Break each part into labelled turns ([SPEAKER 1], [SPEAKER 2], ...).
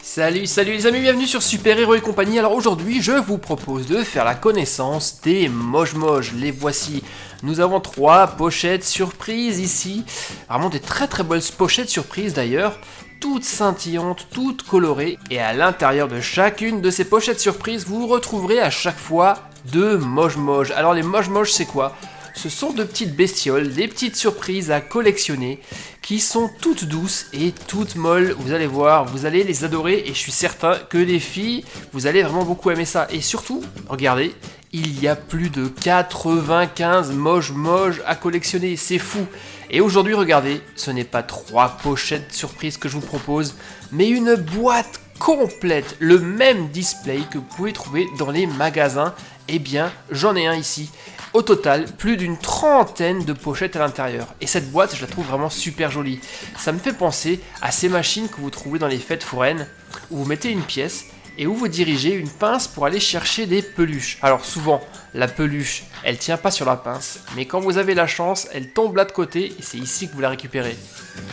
[SPEAKER 1] Salut les amis, bienvenue sur Super Héros et compagnie. Alors aujourd'hui je vous propose de faire la connaissance des Moj-Moj. Les voici. Nous avons 3 pochettes surprises ici. Vraiment des très belles pochettes surprises d'ailleurs. Toutes scintillantes, toutes colorées. Et à l'intérieur de chacune de ces pochettes surprises, vous retrouverez à chaque fois 2 Moj-Moj. Alors les Moj-Moj c'est quoi ? Ce sont de petites bestioles, des petites surprises à collectionner qui sont toutes douces et toutes molles. Vous allez voir, vous allez les adorer et je suis certain que les filles, vous allez vraiment beaucoup aimer ça. Et surtout, regardez, il y a plus de 95 Moj-Moj à collectionner, c'est fou. Et aujourd'hui, regardez, ce n'est pas 3 pochettes surprises que je vous propose, mais une boîte complète, le même display que vous pouvez trouver dans les magasins. Eh bien, j'en ai un ici. Au total, plus d'une trentaine de pochettes à l'intérieur. Et cette boîte, je la trouve vraiment super jolie. Ça me fait penser à ces machines que vous trouvez dans les fêtes foraines, où vous mettez une pièce et où vous dirigez une pince pour aller chercher des peluches. Alors souvent, la peluche, elle tient pas sur la pince, mais quand vous avez la chance, elle tombe là de côté et c'est ici que vous la récupérez.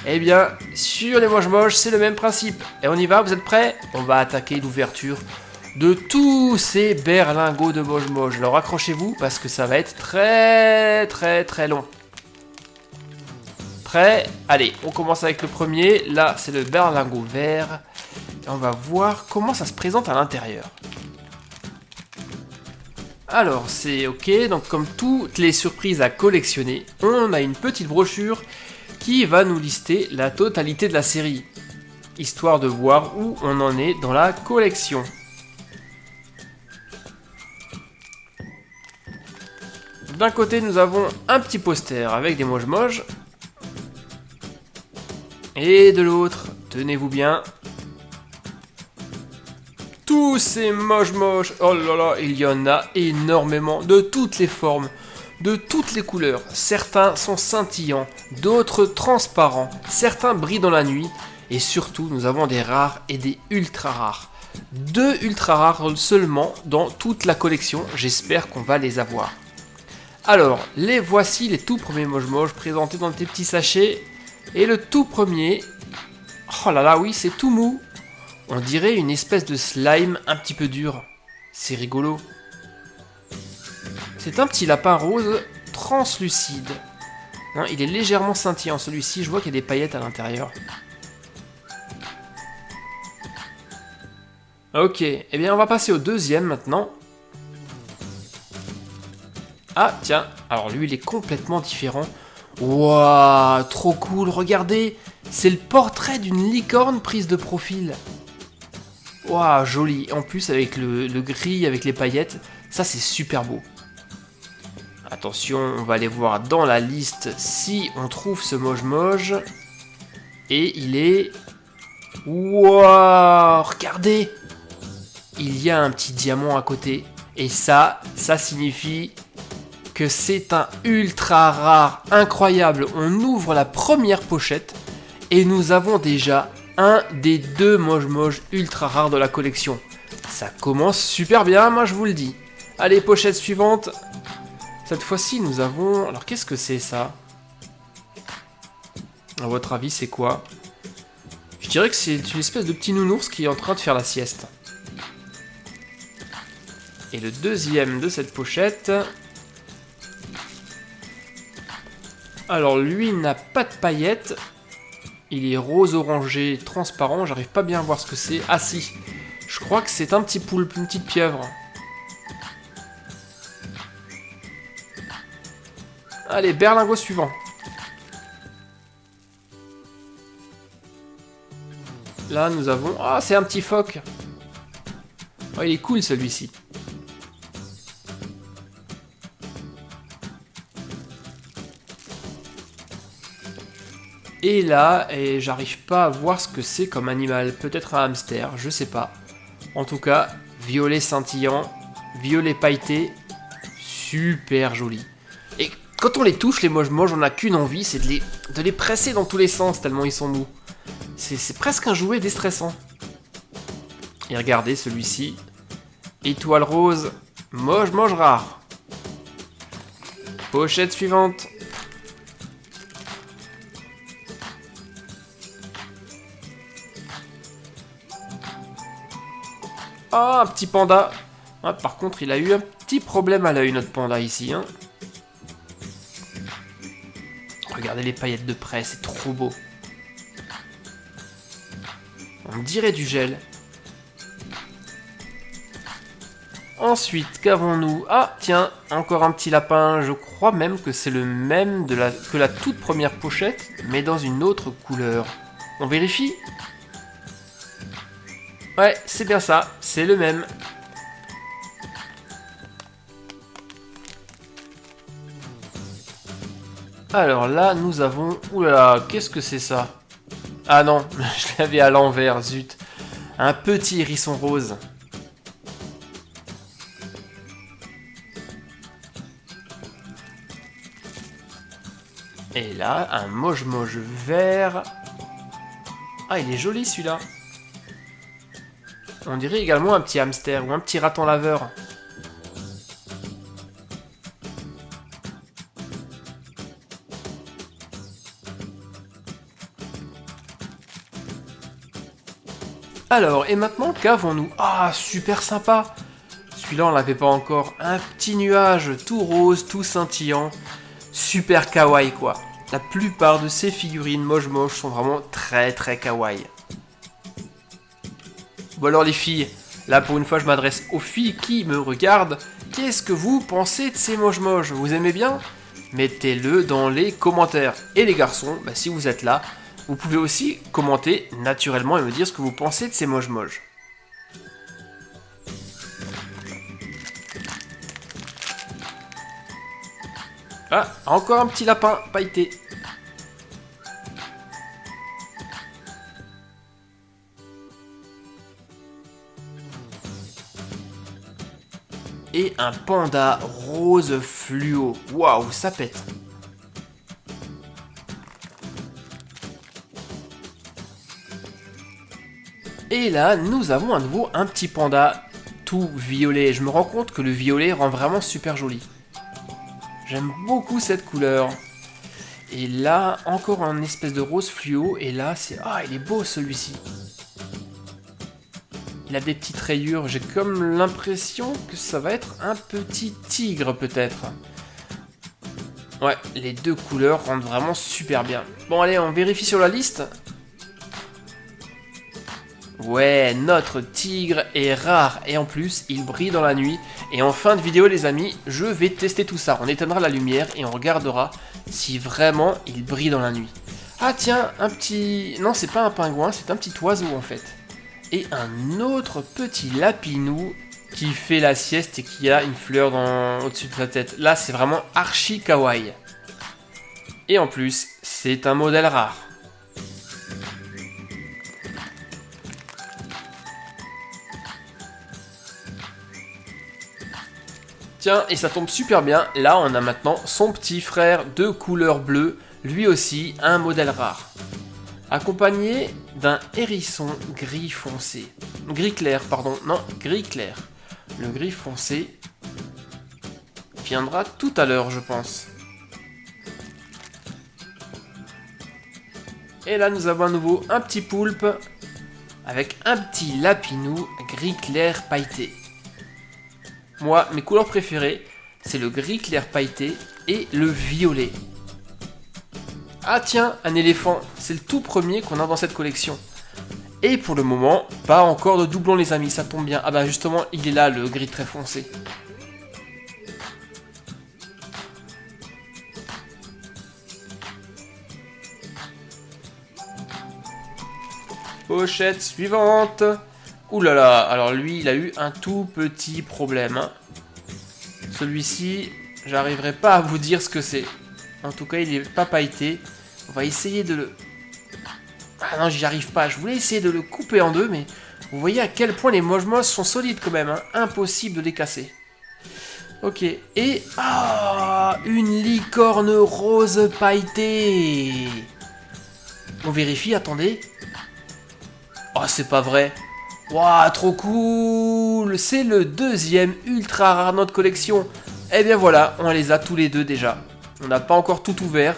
[SPEAKER 1] Eh bien, sur les Moj-Moj, c'est le même principe. Et on y va, vous êtes prêts ? On va attaquer l'ouverture de tous ces berlingots de Moj-Moj. Alors accrochez-vous parce que ça va être très long. Prêt ? Allez, on commence avec le premier. Là, c'est le berlingot vert. Et on va voir comment ça se présente à l'intérieur. Alors, c'est ok. Donc, comme toutes les surprises à collectionner, on a une petite brochure qui va nous lister la totalité de la série, histoire de voir où on en est dans la collection. D'un côté, nous avons un petit poster avec des Moj-Moj. Et de l'autre, tenez-vous bien, tous ces Moj-Moj. Oh là là, il y en a énormément, de toutes les formes, de toutes les couleurs. Certains sont scintillants, d'autres transparents, certains brillent dans la nuit. Et surtout, nous avons des rares et des ultra rares. 2 ultra rares seulement dans toute la collection, j'espère qu'on va les avoir. Alors, les voici les tout premiers Moj-Moj présentés dans des petits sachets. Et le tout premier, oh là là, oui, c'est tout mou. On dirait une espèce de slime un petit peu dur. C'est rigolo. C'est un petit lapin rose translucide. Hein, il est légèrement scintillant celui-ci, je vois qu'il y a des paillettes à l'intérieur. Ok, eh bien on va passer au deuxième maintenant. Ah tiens, alors lui il est complètement différent. Waouh, trop cool, regardez, c'est le portrait d'une licorne prise de profil. Waouh, joli, en plus avec le gris, avec les paillettes, ça c'est super beau. Attention, on va aller voir dans la liste si on trouve ce Moj-Moj. Et il est... Waouh, regardez, il y a un petit diamant à côté. Et ça signifie que c'est un ultra rare, incroyable. On ouvre la première pochette et nous avons déjà un des 2 Moj-Moj ultra rares de la collection. Ça commence super bien, moi je vous le dis. Allez, pochette suivante. Cette fois-ci, nous avons... Alors, qu'est-ce que c'est ça ? À votre avis, c'est quoi ? Je dirais que c'est une espèce de petit nounours qui est en train de faire la sieste. Et le deuxième de cette pochette... Alors lui n'a pas de paillettes, il est rose orangé transparent, j'arrive pas bien à voir ce que c'est. Ah si, je crois que c'est un petit poulpe, une petite pieuvre. Allez, berlingot suivant. Là nous avons... Ah, c'est un petit phoque. Oh, il est cool celui-ci. Et là, j'arrive pas à voir ce que c'est comme animal. Peut-être un hamster, je sais pas. En tout cas, violet scintillant, violet pailleté, super joli. Et quand on les touche, les Moj-Moj, on n'a qu'une envie, c'est de les presser dans tous les sens, tellement ils sont mous. C'est presque un jouet déstressant. Et regardez celui-ci. Étoile rose, Moj-Moj rare. Pochette suivante. Ah, un petit panda. Ah, par contre, il a eu un petit problème à l'œil, notre panda, ici. Hein. Regardez les paillettes de près, c'est trop beau. On dirait du gel. Ensuite, qu'avons-nous? Ah, tiens, encore un petit lapin. Je crois même que c'est le même que la toute première pochette, mais dans une autre couleur. On vérifie? Ouais, c'est bien ça, c'est le même. Alors là, nous avons... Ouh là là, qu'est-ce que c'est ça? Ah non, je l'avais à l'envers, zut. Un petit hérisson rose. Et là, un moche-moche vert. Ah, il est joli celui-là. On dirait également un petit hamster ou un petit raton laveur. Alors, et maintenant, qu'avons-nous? Ah, super sympa. Celui-là, on l'avait pas encore. Un petit nuage tout rose, tout scintillant. Super kawaii, quoi. La plupart de ces figurines moche-moche sont vraiment très très kawaii. Bon alors les filles, là pour une fois je m'adresse aux filles qui me regardent. Qu'est-ce que vous pensez de ces moche-moche? Vous aimez bien? Mettez-le dans les commentaires. Et les garçons, bah, si vous êtes là, vous pouvez aussi commenter naturellement et me dire ce que vous pensez de ces moche-moche. Ah, encore un petit lapin pailleté. Et un panda rose fluo. Waouh, ça pète. Et là, nous avons à nouveau un petit panda tout violet. Je me rends compte que le violet rend vraiment super joli. J'aime beaucoup cette couleur. Et là, encore un espèce de rose fluo. Et là, c'est... Ah, il est beau celui-ci. Il a des petites rayures. J'ai comme l'impression que ça va être un petit tigre, peut-être. Ouais, les deux couleurs rendent vraiment super bien. Bon, allez, on vérifie sur la liste. Ouais, notre tigre est rare. Et en plus, il brille dans la nuit. Et en fin de vidéo, les amis, je vais tester tout ça. On éteindra la lumière et on regardera si vraiment il brille dans la nuit. Ah tiens, un petit... Non, c'est pas un pingouin, c'est un petit oiseau en fait. Et un autre petit lapinou qui fait la sieste et qui a une fleur au-dessus de sa tête. Là, c'est vraiment archi kawaii. Et en plus, c'est un modèle rare. Tiens, et ça tombe super bien, là on a maintenant son petit frère de couleur bleue, lui aussi un modèle rare. Accompagné d'un hérisson gris foncé. Gris clair, pardon, non, gris clair. Le gris foncé viendra tout à l'heure, je pense. Et là nous avons à nouveau un petit poulpe avec un petit lapinou gris clair pailleté. Moi, mes couleurs préférées, c'est le gris clair pailleté et le violet. Ah tiens, un éléphant, c'est le tout premier qu'on a dans cette collection. Et pour le moment, pas encore de doublon les amis, ça tombe bien. Ah bah justement, il est là, le gris très foncé. Pochette suivante. Ouh là là, alors lui, il a eu un tout petit problème. Hein. Celui-ci, j'arriverai pas à vous dire ce que c'est. En tout cas, il est pas pailleté. On va essayer de le... Ah non, j'y arrive pas. Je voulais essayer de le couper en deux, mais vous voyez à quel point les moche-moche sont solides quand même. Hein. Impossible de les casser. Ok, et... Ah, une licorne rose pailletée. On vérifie, attendez. Oh, c'est pas vrai. Waouh, trop cool. C'est le deuxième ultra rare de notre collection. Et bien voilà, on les a tous les deux déjà. On n'a pas encore tout ouvert.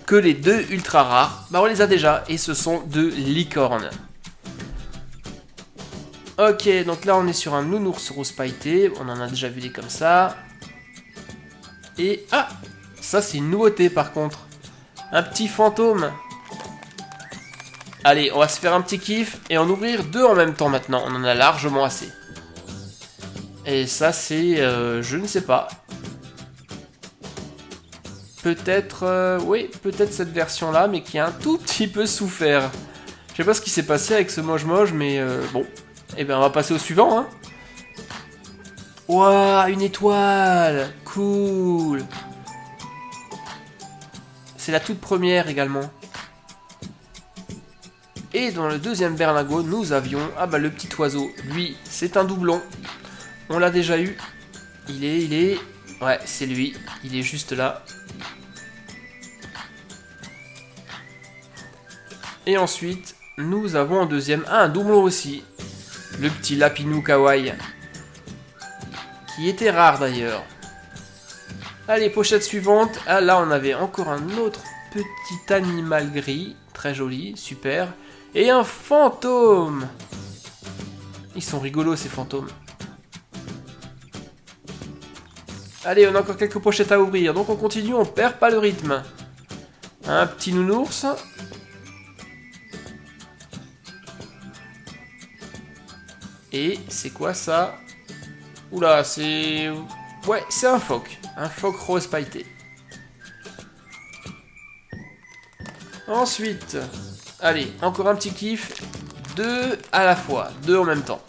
[SPEAKER 1] Que les deux ultra rares, bah on les a déjà. Et ce sont deux licornes. Ok, donc là on est sur un nounours rose pailleté. On en a déjà vu des comme ça. Et ah, ça c'est une nouveauté par contre. Un petit fantôme. Allez, on va se faire un petit kiff et en ouvrir 2 en même temps maintenant. On en a largement assez. Et ça c'est, je ne sais pas. Peut-être, oui, peut-être cette version-là, mais qui a un tout petit peu souffert. Je sais pas ce qui s'est passé avec ce moche-moche, mais bon. Eh bien, on va passer au suivant, hein. Waouh, une étoile. Cool. C'est la toute première également. Et dans le deuxième berlingot, nous avions... Ah bah le petit oiseau, lui, c'est un doublon. On l'a déjà eu. Il est... Ouais, c'est lui. Il est juste là. Et ensuite, nous avons en deuxième... Ah, un doublon aussi. Le petit Lapinou Kawaii. Qui était rare d'ailleurs. Allez, pochette suivante. Ah, là, on avait encore un autre petit animal gris. Très joli, super. Et un fantôme. Ils sont rigolos, ces fantômes. Allez, on a encore quelques pochettes à ouvrir. Donc, on continue, on perd pas le rythme. Un petit nounours. Et c'est quoi ça? Oula, c'est... Ouais, c'est un phoque. Un phoque rose pailleté. Ensuite, allez, encore un petit kiff. 2 à la fois, 2 en même temps.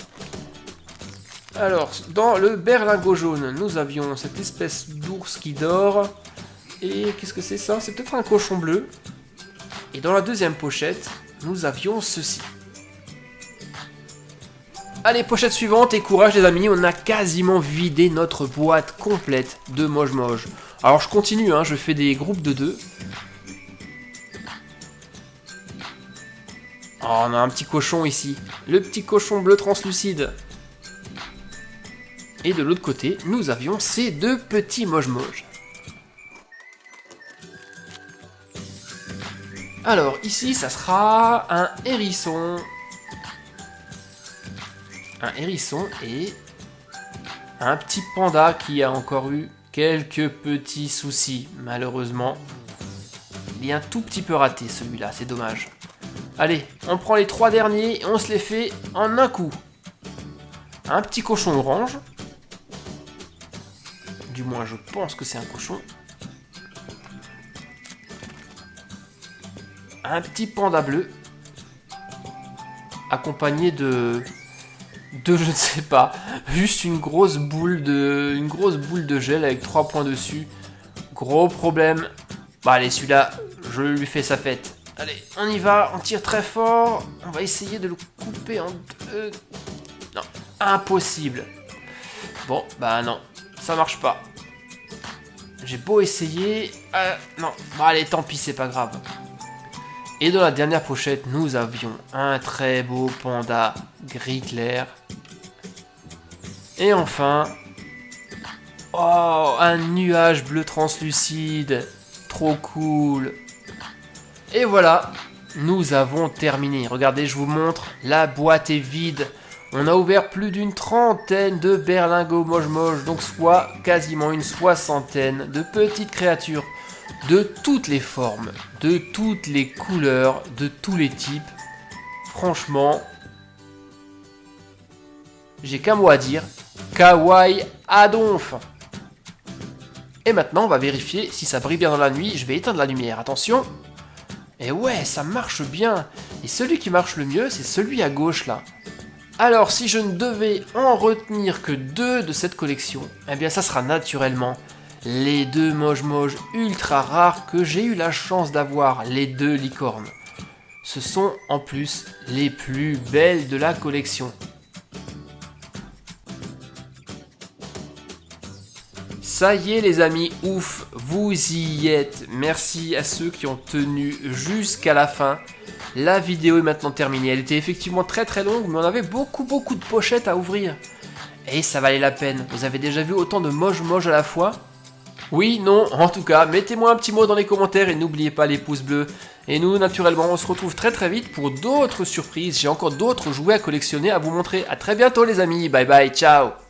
[SPEAKER 1] Alors, dans le berlingot jaune, nous avions cette espèce d'ours qui dort. Et qu'est-ce que c'est ça? C'est peut-être un cochon bleu. Et dans la deuxième pochette, nous avions ceci. Allez, pochette suivante et courage les amis, on a quasiment vidé notre boîte complète de moche-moche. Alors je continue, hein, je fais des groupes de 2. Oh, on a un petit cochon ici, le petit cochon bleu translucide. Et de l'autre côté, nous avions ces 2 petits moche-moche. Alors ici, ça sera un hérisson. Un hérisson et un petit panda qui a encore eu quelques petits soucis, malheureusement. Il est un tout petit peu raté celui-là, c'est dommage. Allez, on prend les 3 derniers et on se les fait en un coup. Un petit cochon orange. Du moins, je pense que c'est un cochon. Un petit panda bleu. Accompagné de je ne sais pas, juste une grosse boule de gel avec 3 points dessus. Gros problème. Bah allez, celui-là, je lui fais sa fête. Allez, on y va, on tire très fort. On va essayer de le couper en 2. Non, impossible. Bon, bah non, ça marche pas. J'ai beau essayer. Non, bah allez, tant pis, c'est pas grave. Et dans la dernière pochette, nous avions un très beau panda gris clair. Et enfin, oh, un nuage bleu translucide. Trop cool. Et voilà, nous avons terminé. Regardez, je vous montre, la boîte est vide. On a ouvert plus d'une trentaine de berlingots moche-moche, donc soit quasiment une 60aine de petites créatures. De toutes les formes, de toutes les couleurs, de tous les types. Franchement, j'ai qu'un mot à dire. Kawaii à donf. Et maintenant, on va vérifier si ça brille bien dans la nuit. Je vais éteindre la lumière, attention. Et ouais, ça marche bien. Et celui qui marche le mieux, c'est celui à gauche là. Alors, si je ne devais en retenir que 2 de cette collection, eh bien ça sera naturellement les 2 moche-moche ultra rares que j'ai eu la chance d'avoir, les 2 licornes. Ce sont en plus les plus belles de la collection. Ça y est les amis, ouf, vous y êtes. Merci à ceux qui ont tenu jusqu'à la fin. La vidéo est maintenant terminée. Elle était effectivement très très longue, mais on avait beaucoup de pochettes à ouvrir. Et ça valait la peine. Vous avez déjà vu autant de moche-moche à la fois? Oui, non, en tout cas, mettez-moi un petit mot dans les commentaires et n'oubliez pas les pouces bleus. Et nous, naturellement, on se retrouve très très vite pour d'autres surprises. J'ai encore d'autres jouets à collectionner à vous montrer. A très bientôt les amis, bye bye, ciao.